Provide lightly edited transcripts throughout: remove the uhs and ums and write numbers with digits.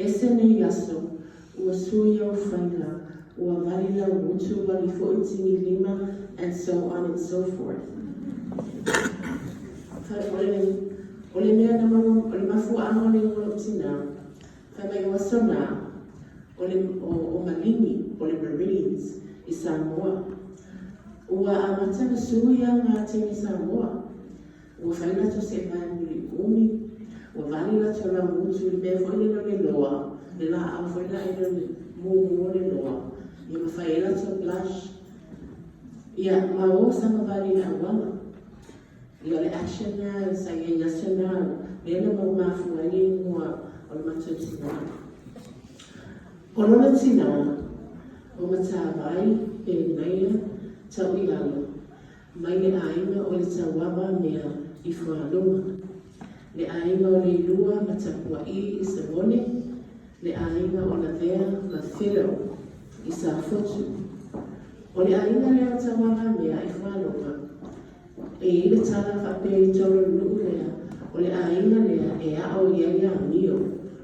Eseneiaso ua suia o whaina, ua valila utu wali fo'itini lima, and so on and so forth. Ole mea na mama, ole mafua ano le ngolo tina, mai o sona, o malini, ole Marines, i Samoa. Ua amata na suia ngā tini Samoa, ua whaina to se mai muli umi, ua valila to la mutu i mea whaina no le loa, le la au whaina e no le mua le loa, i ma whaila to blush. Ia, ma o sama vali na wala. Ia le action na, i sa ia national, le na mau mafu ai mua o le matu tina. O lona tina, o mata vai, e naia, tau i alo. Mai le ainga o le tawaba mea i whanaluma. Le ainga o le lua matapua i sa mone. Le ainga o la vea ma whiro i sa fotu. O le ainga lea tawaba mea i whanaluma. E i le tala whape i toro nuu lea. O le ainga lea e ao ia mio.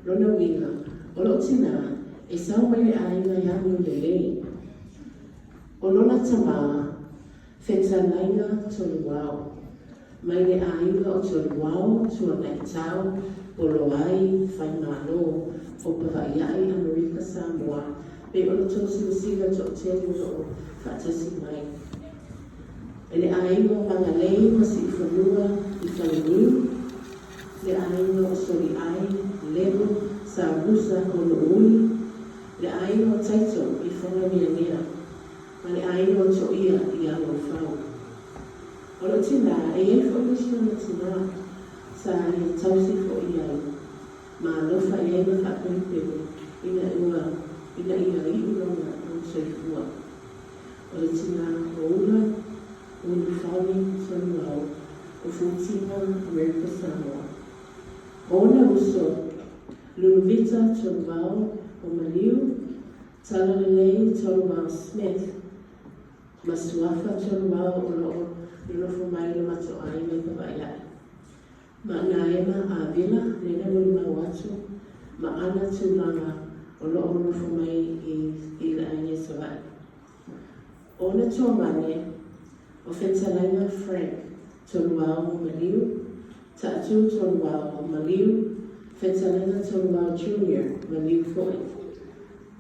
Lona winga. O lo tina e sau mai le ainga ia mio le lei. O lona tamaa, whetalainga tolu wau. Mai le ainga o tolu wau, tua nei tau, o loai, whai mano, o pawaiai Amerika Samoa, pe o lo tosi sila to telu o whatasi mai. E le ainga o mangalei, masi i whanua, i whanunu, le ainga o soli ai, lebo, sa rusa o lo ui, le ainga o taito i whanamia nea. Ma le ainga o to ia i alo whau. O lo tina, e e whakamishina na tina, sa i tausi fo i ai. Ma lofa e e na whakaripewe, ina ia i uronga o soifua. O le tina o ula, o ni whauni tonu au, o Futina, Amerika Samoa. O na uso, Lunuvita tonu au, o Maliu, Talalelei tonu au Smith, Masuafa tonu au o loo nilofo mai le mato ai me pawaiai. Ma naema a vila lena muli mawatu, ma ana tūlanga o loo nilofo mai i la aine sawai. O na tō mane, o whetalainga Frank tonu au o Maliu, Taatu tonu au o Maliu, whetalainga tonu au Junior, Maliu Foi.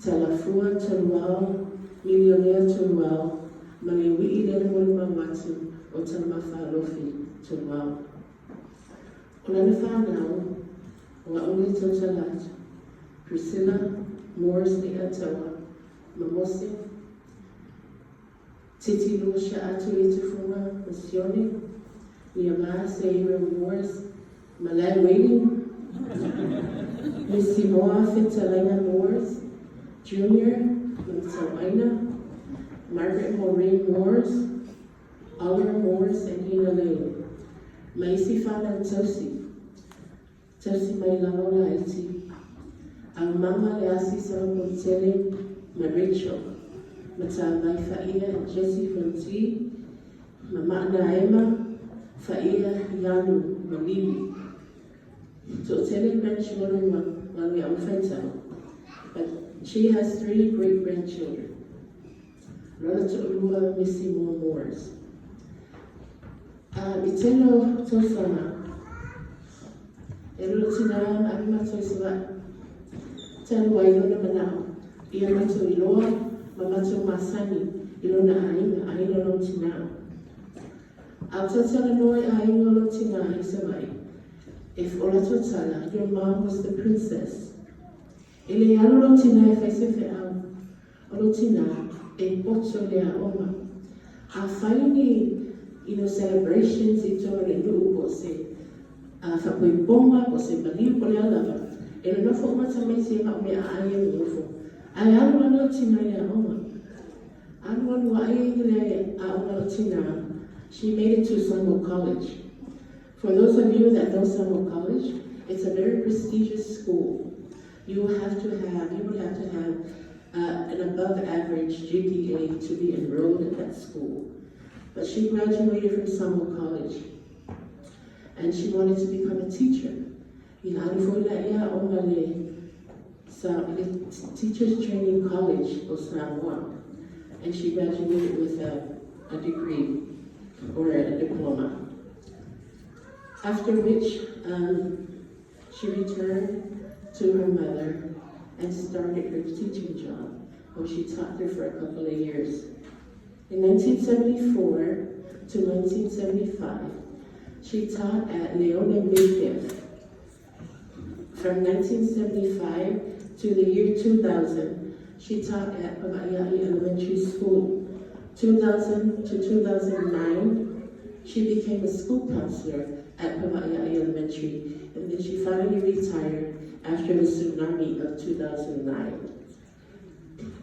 Talafua tonu au, milionea tonu au, ma le wii lena moli mawatu o tana mawhalofi tonu au. O lana whanau, o a uli tau talatu, Priscilla Morris ni atawa, Mamose, Titi Lucia atu i tufunga, Masione, Niamah Seira Morris, Malay Waiting, Missy Moa Fitalaina Morris, Junior, Mtawaina, Margaret Maureen Morris, Oliver Morris, and Hina Lane. Maisi Fana Tosi mai lamola iti. Ang mama le asi sa montele ma Rachel. Mata mai Faia and Jessie Fonti. Mama Naema, Faia Yanu Malili. So tele grandchildren while we are friends. But she has 3 great-grandchildren. Rana to Ulua Missy Moores. Itelo Tosana. Elo Tina, Animato Sava. Tell Wailona Manao. Iamato Iloa, Mamato Masani, Ilona Aina no Tina. After Telenoi Aina no Tina, Isamai. If Olato Tala, your mom was the princess. Ele alo tina e faise fe au. Olo tina e potso lea oma. A whaini celebrations i tō le nuu po se whakoi bonga po se maliu po le alawa. E le nofo umata mai se ma mea aia ni nofo. Ai alu alo tina lea oma. Alu anu aia le a oma tina. She made it to Samoa College. For those of you that know Samoa College, it's a very prestigious school. You would have to have an above average GPA to be enrolled at that school. But she graduated from Samoa College and she wanted to become a teacher. Teachers Training College of Samoa, and she graduated with a degree or a diploma. After which, she returned to her mother and started her teaching job, where she taught her for a couple of years. In 1974 to 1975, she taught at Leona Midgift. From 1975 to the year 2000, she taught at Pavaiai Elementary School. 2000 to 2009, she became a school counselor at Pavaiai Elementary, and then she finally retired after the tsunami of 2009.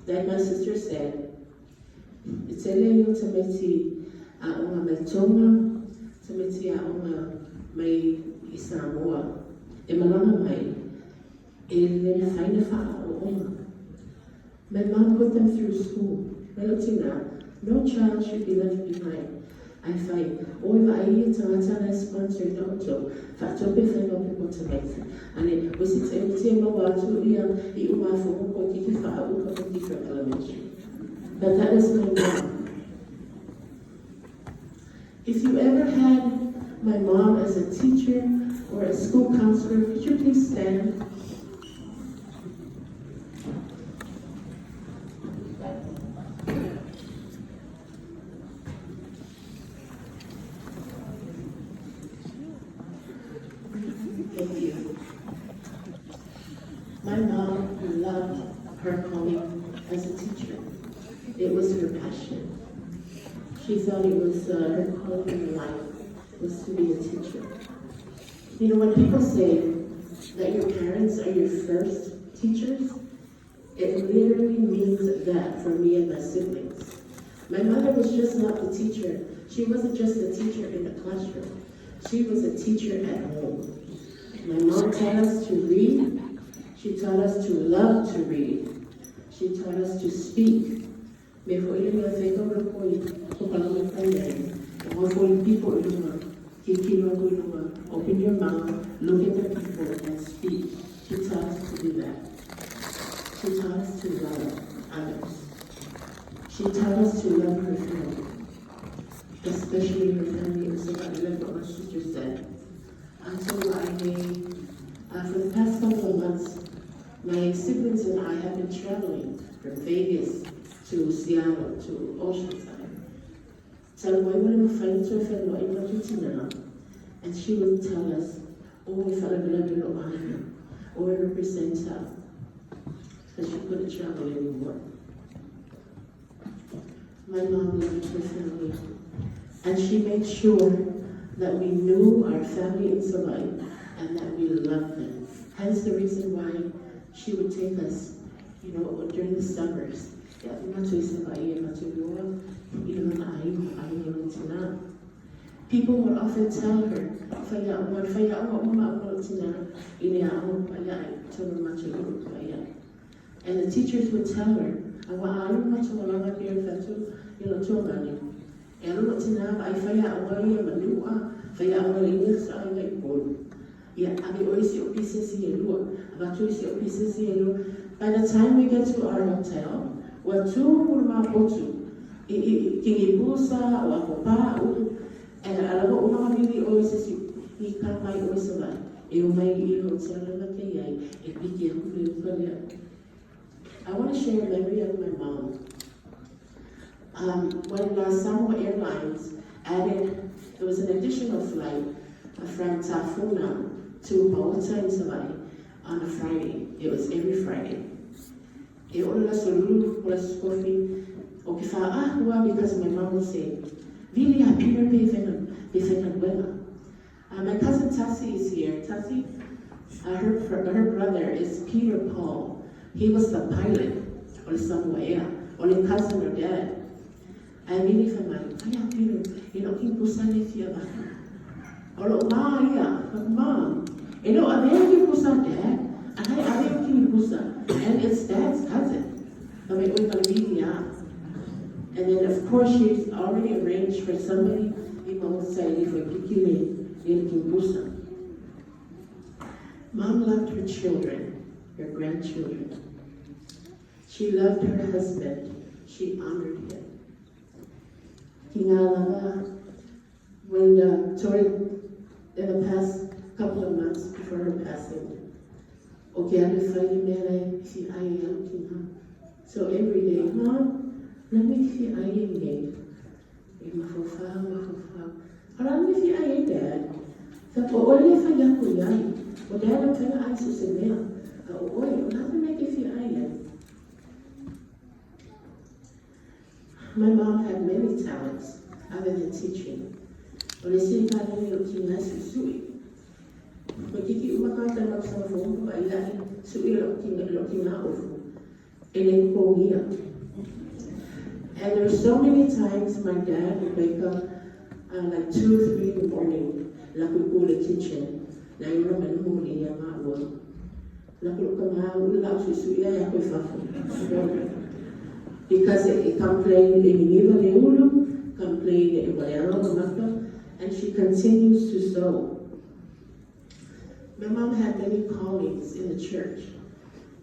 Like my sister said, it's a little tameti aonga metonga, tameti aonga mai Samoa, e malama mai, e le haina fa'a o oma. My mom put them through school. Melotina, no child should be left behind. I fight. O vai tangata na sponsor na oto. Fatope whainga people tameti. Ane, wisi te mawatu ia I umafu ko tiki fa'a uka ko different elementary. But that is my mom. If you ever had my mom as a teacher or a school counselor, could you please stand? Thank you. My mom loved her calling as a teacher. It was her passion. She thought it was her calling in life was to be a teacher. You know, when people say that your parents are your first teachers, it literally means that for me and my siblings. My mother was just not the teacher. She wasn't just a teacher in the classroom. She was a teacher at home. My mom taught us to read. She taught us to love to read. She taught us to speak. Before you know, they go open your mouth, look at the people, and speak. She taught us to do that. She taught us to love others. She taught us to love her family, especially her family. It was about 11 what my sister said. Until for the past couple of months, my siblings and I have been traveling from Vegas to Seattle to Oceanside. And she would tell us, oh, we felt a little behind, or we represent her, because she couldn't travel anymore. My mom loved her family, and she made sure that we knew our family in Savai and that we loved them. Hence the reason why she would take us, during the summers. People would often tell her, and the teachers would tell her, by the time we get to our hotel, we're and always says, he can't buy always survive. I want to share a memory of my mom. When Samoa Airlines added, there was an additional flight from Tafuna to Bauta in Savai on a Friday. It was every Friday. Because my mom would say, really happy birthday, my cousin Tassie is here. Tassie, her brother is Peter Paul. He was the pilot, or somewhere, or a cousin or dad. I really felt like, Peter, keep pushing if you're or mom, I think you push dad, and I think you push and it's dad's cousin. I mean, we're going to be and then, of course, she's already arranged for somebody for Kikili in Kimbusa. Mom loved her children. her grandchildren. She loved her husband. She honored him. Kingalava, when Tori, in the past couple of months before her passing, so every day, Mom, let me see I ain't Alam ni si ay dad. Sa po oli sa yaku yai. O dad ang kaya ay susimea. Oy, wala na may si ay. My mom had many talents other than teaching. Oli si ka na yung kinasusuit. Magkiki umakata magsamafong pa ilahin suit ang kinaufu. Ilay po niya. And there were so many times my dad would wake up like 2 or 3 in the morning, laku the kitchen, na yung naman huli niya mawa. Laku ka ula susuya ya ko fafu. Because it complained in the ulo, complained in the and she continues to sew. My mom had many callings in the church.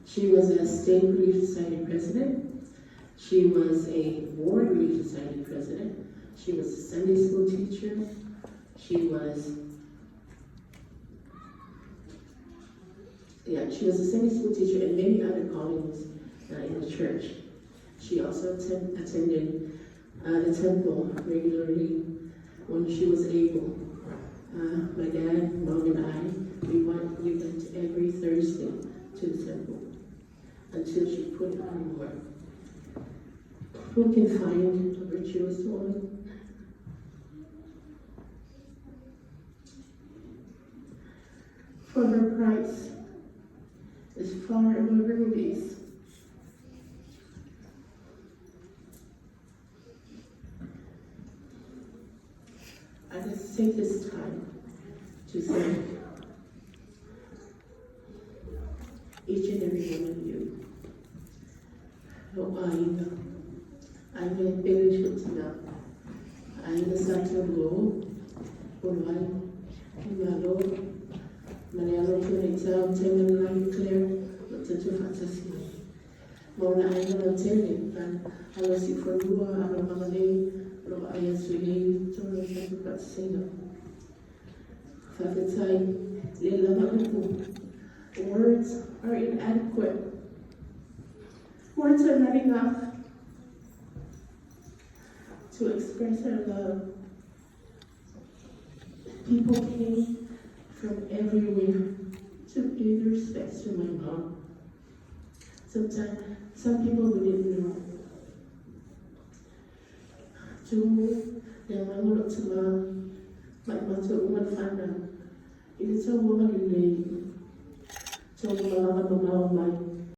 She was a state relief society president. She was a ward relief society president. She was a Sunday school teacher. She was a Sunday school teacher and many other callings in the church. She also attended the temple regularly when she was able. My dad, Mom, and I, we went every Thursday to the temple until she put it on work. Who can find a virtuous woman? For her price is far above rubies. I just take this time to thank each and every one of you. I'm a village now. I'm a Santo Unwai, Malo, Mariano Tunita, Temen Life Clear, Tatu Fantasy. Mona I'm a telling, and I was sick for Lua, I'm a Malay, Lo Ayasuli, Tono Tatu Patsino. Fafatai, Lila, words are inadequate. Words are not enough to express our love. People came from everywhere to pay their respects to my mom. Sometimes, some people we didn't know. Their mom looked to my woman found out. It is a woman in the so my